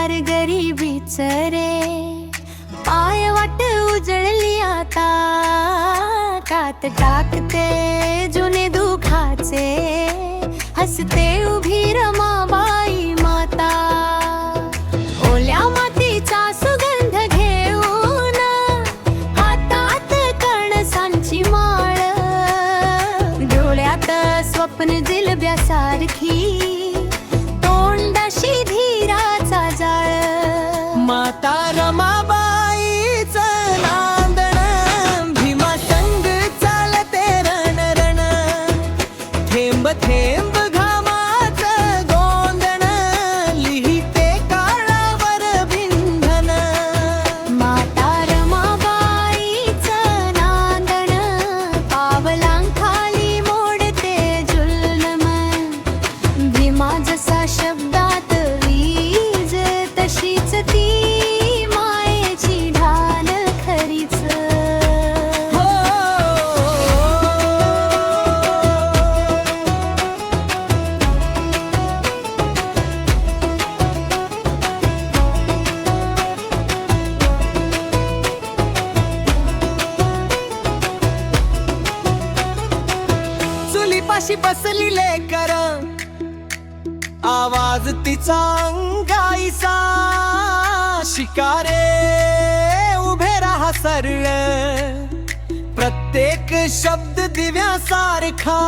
पार गरिबीच रे, पाय वाट उजळली आता, कात टाकते जुने दुखाचे, हसते उभी रमाबाई माता. ओल्या मातीचा सुगंध घेऊन हातात कणसांची माळ, डोळ्यात स्वप्न जिलब्यासारखी, तोंडाशी धीराचा जाळ. माता रमाबाईच नांदण, भीमा संग चालते रण रण, थेंब थेंब घामाचं गोंधण, लिहिते काळावर बिंधन. माता रमाबाईच नांदण, पावलांखाली मोडते जुलम, भीमा जसा शब्दात वीज, तशीच ती मायेची ढाल खरीच. हो चुलीपाशी बसली लेकर, आवाज तिचा अंगाईचा, शिकारे उभे राहा सरळ, प्रत्येक शब्द दिव्यासारखा.